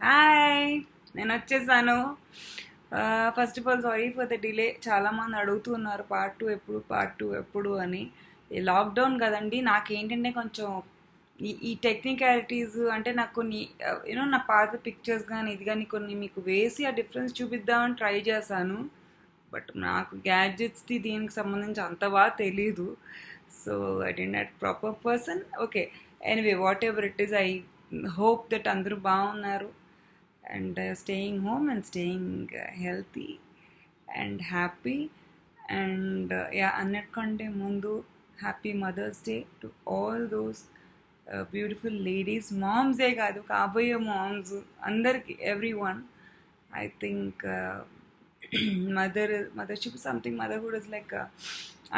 Hi, నేను వచ్చేసాను. First of all sorry for the delay. చాలామంది అడుగుతున్నారు పార్ట్ టూ ఎప్పుడు అని. ఈ లాక్డౌన్ కదండి, నాకేంటంటే కొంచెం ఈ టెక్నికాలిటీస్ అంటే నాకు కొన్ని నా పాత పిక్చర్స్ కానీ ఇది కానీ కొన్ని మీకు వేసి ఆ డిఫరెన్స్ చూపిద్దామని ట్రై చేశాను. బట్ నాకు గ్యాడ్జెట్స్ది దీనికి సంబంధించి అంత బాగా తెలీదు. So I did not proper person. Okay, anyway what ever it is, I hope that అందరూ బాగున్నారు and staying home and staying healthy and happy. And yeah, అన్నిటికంటే ముందు happy mother's day to all those beautiful ladies. మామ్సే కాదు, కాబోయే moms అందరికి, everyone. I think mothership is something. Motherhood is like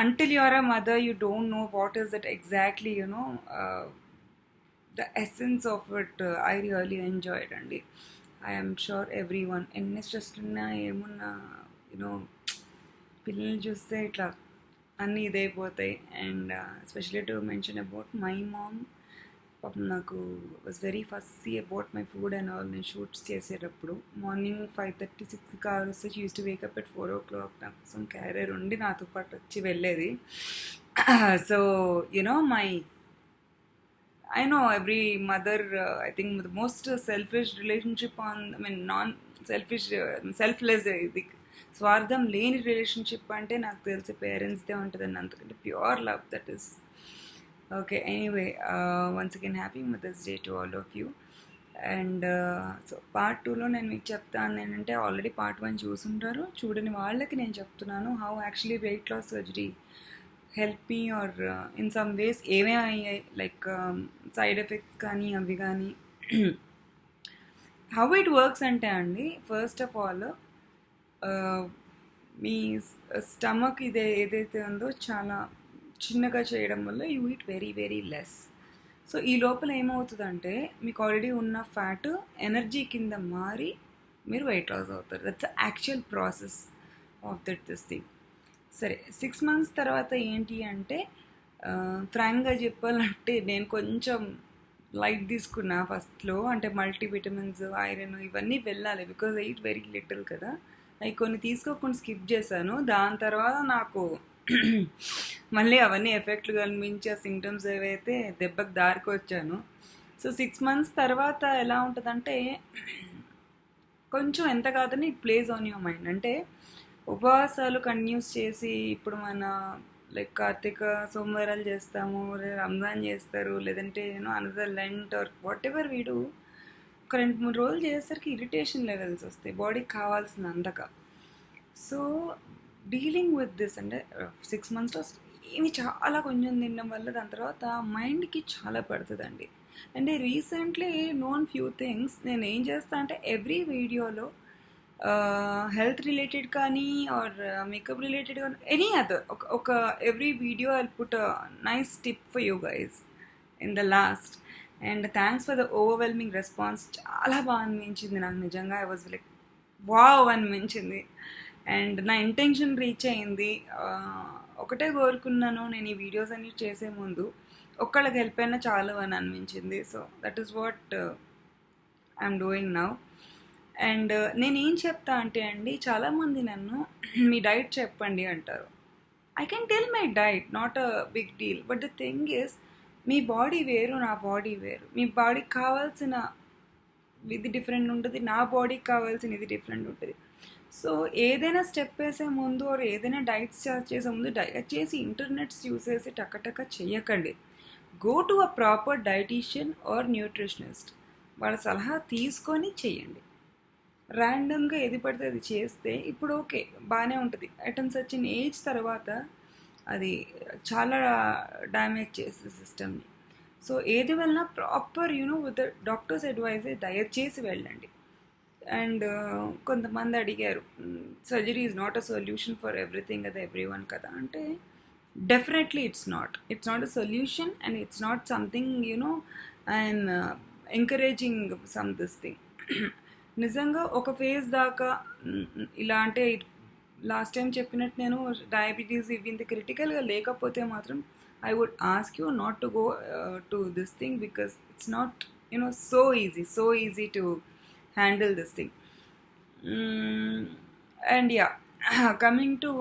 until you are a mother you don't know what is it exactly, the essence of it. I really enjoyed, and I am sure everyone ఎన్ని stress ఉన్నా ఏమున్నా పిల్లల్ని చూస్తే ఇట్లా అన్నీ ఇదైపోతాయి. And especially to mention about my mom. పాపం నాకు was very fussy about my food and all. నేను షూట్స్ చేసేటప్పుడు మార్నింగ్ 5:30-6 కార్ వస్తే use to wake up at 4 o'clock. నా కోసం క్యారియర్ ఉండి నాతో పాటు వచ్చి వెళ్ళేది. So my I know every mother, I think the most selfish relationship non-selfish, selfless, ఇది స్వార్థం లేని రిలేషన్షిప్ అంటే నాకు తెలిసి పేరెంట్స్దే ఉంటుందని, అంతకంటే pure love that is. Okay, anyway, once again happy mother's day to all of you. And so part టూలో నేను మీకు చెప్తాను ఏంటంటే, ఆల్రెడీ పార్ట్ 1 చూసుంటారు. చూడని వాళ్ళకి నేను చెప్తున్నాను how actually weight loss surgery help me or in some ways ఏమేమి అయ్యాయి, లైక్ సైడ్ ఎఫెక్ట్స్ కానీ అవి కానీ. హౌ ఇట్ వర్క్స్ అంటే అండి, first of all me stomach ఏదైతే ఉందో చాలా చిన్నగా చేయడం వల్ల you eat very very less. So ఈ లోపల ఏమవుతుందంటే, మీకు ఆల్రెడీ ఉన్న ఫ్యాట్ ఎనర్జీ కింద మారి మీరు వెయిట్ లాస్ అవుతారు. That's actual process of this thing. సరే, 6 months తర్వాత ఏంటి అంటే, ఫ్రాంక్గా చెప్పాలంటే నేను కొంచెం లైట్ తీసుకున్నా ఫస్ట్లో. అంటే మల్టీవిటమిన్స్, ఐరన్ ఇవన్నీ వెళ్ళాలి, because I eat very little కదా. అవి కొన్ని తీసుకోకుండా స్కిప్ చేశాను. దాని తర్వాత నాకు మళ్ళీ అవన్నీ ఎఫెక్ట్లు కనిపించి ఆ సింటమ్స్ ఏవైతే దెబ్బకి దారికి వచ్చాను. సో 6 months తర్వాత ఎలా ఉంటుందంటే, కొంచెం ఎంత కాదని it place on your mind. అంటే ఉపవాసాలు కంటిన్యూస్ చేసి, ఇప్పుడు మన లైక్ కార్తీక సోమవారాలు చేస్తాము, రంజాన్ చేస్తారు, లేదంటే another lent or whatever వీడు, ఒక 2-3 రోజులు చేసేసరికి ఇరిటేషన్ లెవెల్స్ వస్తాయి బాడీకి కావాల్సిన అందక. సో డీలింగ్ విత్ దిస్ అంటే 6 monthsలో ఏమి చాలా కొంచెం తినడం వల్ల దాని తర్వాత మైండ్కి చాలా పడుతుందండి. అంటే రీసెంట్లీ నోన్ ఫ్యూ థింగ్స్. నేను ఏం చేస్తా అంటే, ఎవ్రీ వీడియోలో హెల్త్ రిలేటెడ్ కానీ ఆర్ మేకప్ రిలేటెడ్ కానీ ఎనీ అదర్ ఒక every video I put nice tip for you guys in the last. And thanks for the overwhelming response. చాలా బాగా అనిపించింది నాకు, నిజంగా ఐ వాజ్ లైక్ వావ్ అనిపించింది. అండ్ నా ఇంటెన్షన్ రీచ్ అయింది. ఒకటే కోరుకున్నాను నేను ఈ వీడియోస్ అన్ని చేసే ముందు, ఒక్కళ్ళకి హెల్ప్ అయినా చాలు అని అనిపించింది. So that is what I'm doing now. And నేనేం చెప్తా అంటే అండి, చాలామంది నన్ను మీ డైట్ చెప్పండి అంటారు. I can tell my diet, not a big deal. But the thing is, మీ బాడీ వేరు, నా బాడీ వేరు. మీ బాడీకి కావాల్సిన ఇది డిఫరెంట్ ఉంటుంది, నా బాడీకి కావాల్సిన ఇది డిఫరెంట్ ఉంటుంది. సో ఏదైనా స్టెప్ వేసే ముందు ఆర్ ఏదైనా డైట్ స్టార్ట్ చేసే ముందు దయచేసి ఇంటర్నెట్స్ యూస్ చేసి టకటక చేయకండి. Go to a proper dietician or nutritionist, వాళ్ళ సలహా తీసుకొని చేయండి. ర్యాండమ్గా ఏది పడితే అది చేస్తే ఇప్పుడు ఓకే బాగానే ఉంటుంది. అటెన్స్ వచ్చిన ఏజ్ తర్వాత అది చాలా డ్యామేజ్ చేస్తుంది సిస్టమ్ని. సో ఏది వెళ్ళినా ప్రాపర్ విత్ డాక్టర్స్ అడ్వైజే దయచేసి వెళ్ళండి. అండ్ కొంతమంది అడిగారు, surgery is not a solution for everything కదా, ఎవ్రీ వన్ కదా అంటే, definitely it's not a solution. And it's not something I'm encouraging some this thing. నిజంగా ఒక ఫేజ్ దాకా ఇలా అంటే, లాస్ట్ టైం చెప్పినట్టు నేను డయాబెటీస్ ఇవి ఇంత క్రిటికల్గా లేకపోతే మాత్రం I would ask you not to go to this thing, because it's not so easy to handle this thing. And yeah, coming to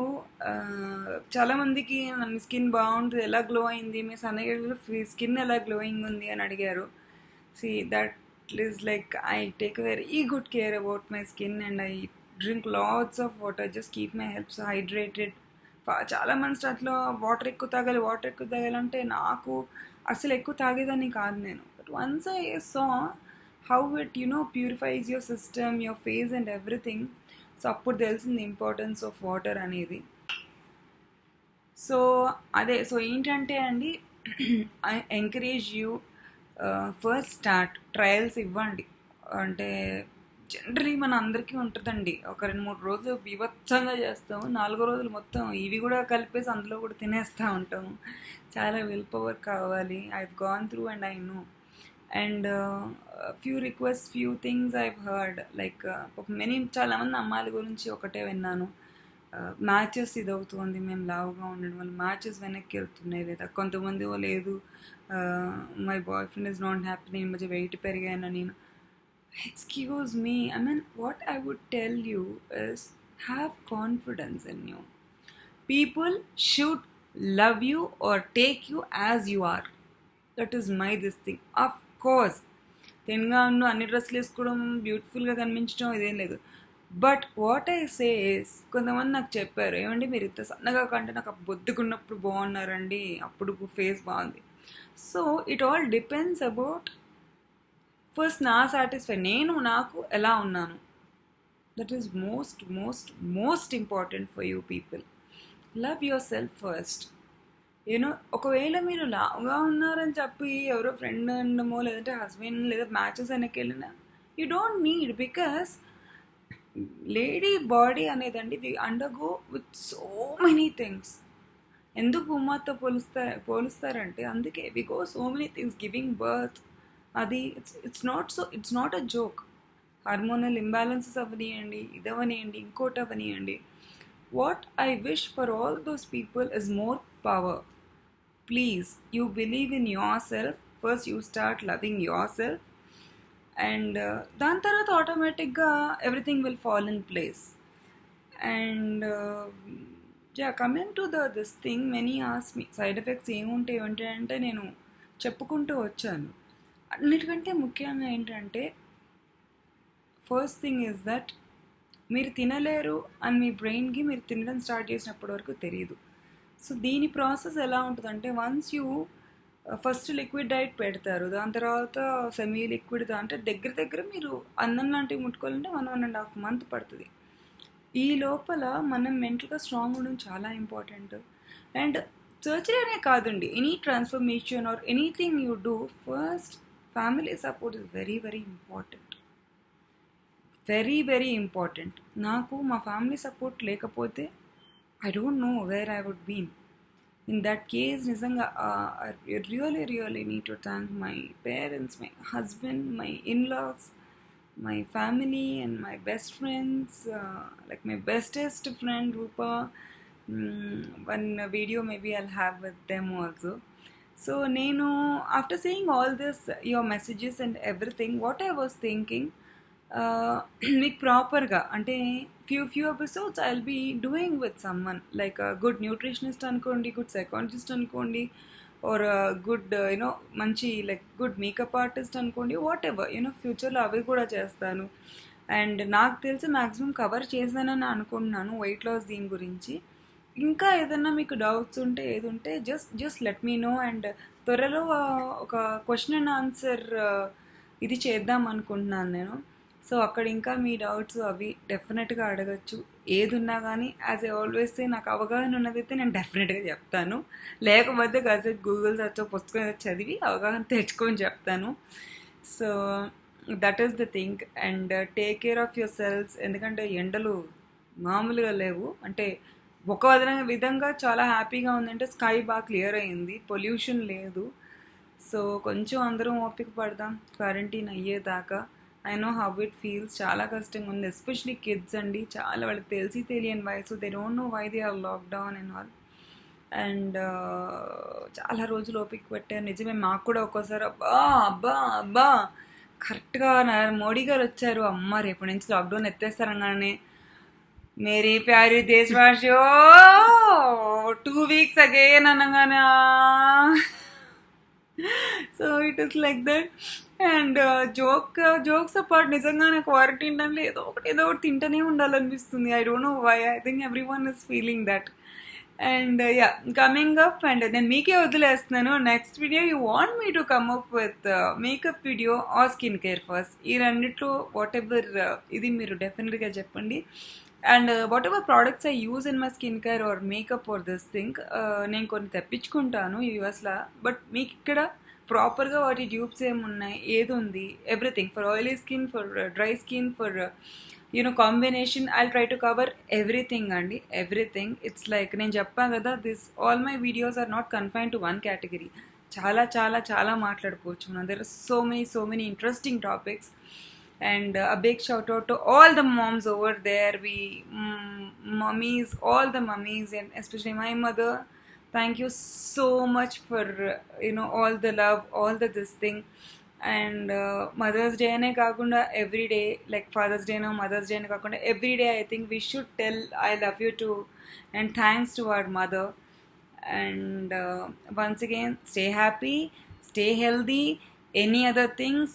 చాలామందికి మీ స్కిన్ బాగుంటుంది, ఎలా గ్లో అయింది, మీ సన్నగిరిలో స్కిన్ ఎలా గ్లోయింగ్ ఉంది అని అడిగారు. See that is like I take very good care about my skin and I drink lots of water, just keep my helps hydrated. చాలా మంది స్టార్ట్లో వాటర్ ఎక్కువ తాగాలి అంటే నాకు అసలు ఎక్కువ తాగేదాన్ని కాదు నేను. But once I saw how it purifies your system, your face and everything. So అప్పుడు తెలిసింది ఇంపార్టెన్స్ ఆఫ్ వాటర్ అనేది. సో అదే, సో ఏంటంటే అండి, I encourage you first start trials ఇవ్వండి. అంటే జనరలీ మన అందరికీ ఉంటుందండి, ఒక 2-3 రోజులు బీభత్సంగా చేస్తాము, 4వ రోజులు మొత్తం ఇవి కూడా కలిపేసి అందులో కూడా తినేస్తూ ఉంటాము. చాలా విల్ పవర్ కావాలి. I've gone through and I know. And few request, few things I've heard, like చాలామంది అమ్మాయిల గురించి ఒకటే విన్నాను, మ్యాచెస్ ఇది అవుతుంది, మేము లావుగా ఉండడం వల్ల మ్యాచెస్ వెనక్కి వెళ్తున్నాయి, లేదా కొంతమంది లేదు my boy friend is not happy, నేను మధ్య వెయిట్ పెరిగాను నేను. Excuse me, I mean, what I would tell you is have confidence in you. People should love you or take you as you are. That is my this thing. Of course, తెన్గా ఉన్న అన్ని డ్రెస్సులు వేసుకోవడం, బ్యూటిఫుల్గా కనిపించడం ఇదేం లేదు. But what I say is, కొంతమంది నాకు చెప్పారు, ఏమండి మీరు ఇంత సన్నగా కంటే నాకు బొద్దుకున్నప్పుడు బాగున్నారండి, అప్పుడు ఫేస్ బాగుంది. So it all depends about first నా సాటిస్ఫై, నేను నాకు ఎలా ఉన్నాను. That is most most most important for you people. Love your self first. ఒకవేళ మీరు లావుగా ఉన్నారని చెప్పి ఎవరో ఫ్రెండ్ అనడమో లేదంటే హస్బెండ్ లేదా మ్యాచెస్ వెనక్కి వెళ్ళినా you don't need, because lady body అనేదండి we undergo with so many things. ఎందుకు ఉమ్మతో పోలుస్తారంటే అందుకే, we go so many things giving birth. అది it's not a joke. Hormonal imbalances అవనియండి, ఇదవనియండి, ఇంకోటి అవనియండి. What I wish for all those people is more power. Please, you believe in yourself first, you start loving yourself, and దాని తర్వాత ఆటోమేటిక్గా everything will fall in place. And coming to this thing, many ask me side effects ఏముంటాయి అంటే నేను చెప్పుకుంటూ వచ్చాను. అన్నిటికంటే ముఖ్యంగా ఏంటంటే, ఫస్ట్ థింగ్ ఈజ్ దట్ మీరు తినలేరు అని మీ బ్రెయిన్కి మీరు తినడం స్టార్ట్ చేసినప్పటి వరకు తెలియదు. సో దీని ప్రాసెస్ ఎలా ఉంటుందంటే, once you first liquid diet పెడతారు, దాని తర్వాత సెమీ లిక్విడ్, అంటే దగ్గర మీరు అన్నం లాంటివి ముట్టుకోవాలంటే 1.5 month పడుతుంది. ఈ లోపల మనం మెంటల్గా స్ట్రాంగ్ ఉండడం చాలా ఇంపార్టెంట్. అండ్ సర్జరీ అనే కాదండి, any transformation or anything you do, first family support is very very important. Very very important. నాకు మా ఫ్యామిలీ సపోర్ట్ లేకపోతే I don't know where I would been. In that case నిజంగా I really need to thank my parents, my husband, my in laws, my family and my best friends, like my bestest friend Rupa. One video maybe I'll have with them also. So nenu, after seeing all this, your messages and everything, what I was thinking, మీకు ప్రాపర్గా అంటే few episodes I'll be doing with someone like a good nutritionist అనుకోండి, good psychologist అనుకోండి, are good మంచి like good makeup artist అనుకోండి, what ever ఫ్యూచర్లో అవి కూడా చేస్తాను. అండ్ నాకు తెలిసి మ్యాక్సిమం కవర్ చేశానని అనుకుంటున్నాను వెయిట్ లాస్ దీని గురించి. ఇంకా ఏదన్నా మీకు డౌట్స్ ఉంటే ఏది ఉంటే just let me know. And త్వరలో ఒక క్వశ్చన్ అండ్ ఆన్సర్ ఇది చేద్దాం అనుకుంటున్నాను నేను. సో అక్కడ ఇంకా మీ డౌట్స్ అవి డెఫినెట్గా అడగచ్చు. ఏది ఉన్నా కానీ యాజ్ ఏ ఆల్వేస్ నాకు అవగాహన ఉన్నదైతే నేను డెఫినెట్గా చెప్తాను, లేకపోతే కాసేపు గూగుల్ సర్చ్ పుస్తకం చదివి అవగాహన తెచ్చుకొని చెప్తాను. So that is the thing. And take care of your selves. ఎందుకంటే ఎండలు మామూలుగా లేవు. అంటే ఒక విధంగా చాలా హ్యాపీగా ఉందంటే స్కై బాగా క్లియర్ అయింది, పొల్యూషన్ లేదు. సో కొంచెం అందరం ఓపిక పడదాం క్వారంటైన్ అయ్యేదాకా. I know how it feels. చాలా కష్టంగా ఉంది, ఎస్పెషలీ కిడ్స్ అండి. చాలా వాళ్ళకి తెలియని వయసు, they don't know why they are lockdown and all. And చాలా రోజులు ఓపిక పెట్టారు నిజమే. మాకు కూడా ఒక్కోసారి అబ్బా కరెక్ట్గా మోడీ గారు వచ్చారు. అమ్మ రేపు నుంచి లాక్డౌన్ ఎత్తేస్తారనగానే మేరీ ప్యారీ దేశవాసియో 2 weeks అగైన్ అనగానే so it is like that. And jokes apart నిజంగానే క్వారంటైన్ టైంలో ఏదో ఒకటి తింటూనే ఉండాలనిపిస్తుంది. I don't know why. I think everyone is feeling that. And yeah, coming up and నేను మీకే వదిలేస్తున్నాను. Next video you want me to come up with makeup video or skin care first, ఈ రెండిట్లో whatever ఇది మీరు డెఫినెట్గా చెప్పండి. And whatever products I use in my skin care or makeup or this thing, నేను కొన్ని తెప్పించుకుంటాను యూఎస్లో. But మీకు ఇక్కడ ప్రాపర్గా వాటి ట్యూబ్స్ ఏమున్నాయి, ఏది ఉంది, everything for oily skin, for dry skin, for combination, I try to cover everything అండి, ఎవ్రీథింగ్. ఇట్స్ లైక్ నేను చెప్పాను కదా, this all my videos are not confine to one category. చాలా చాలా చాలా మాట్లాడుకోవచ్చు మనం. There are so many interesting topics. And a big shout out to all the moms over there. Mummies, all the mummies, and especially my mother. Thank you so much for all the love, all the this thing. And Mother's Day ane kaakunda every day, like Father's Day no Mother's Day ane kaakunda every day, I think we should tell I love you too and thanks to our mother. And once again, stay happy, stay healthy. Any other things,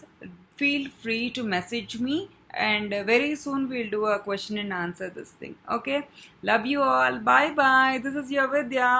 feel free to message me, and very soon we'll do a question and answer this thing. Okay, love you all. Bye bye. This is your Vidya.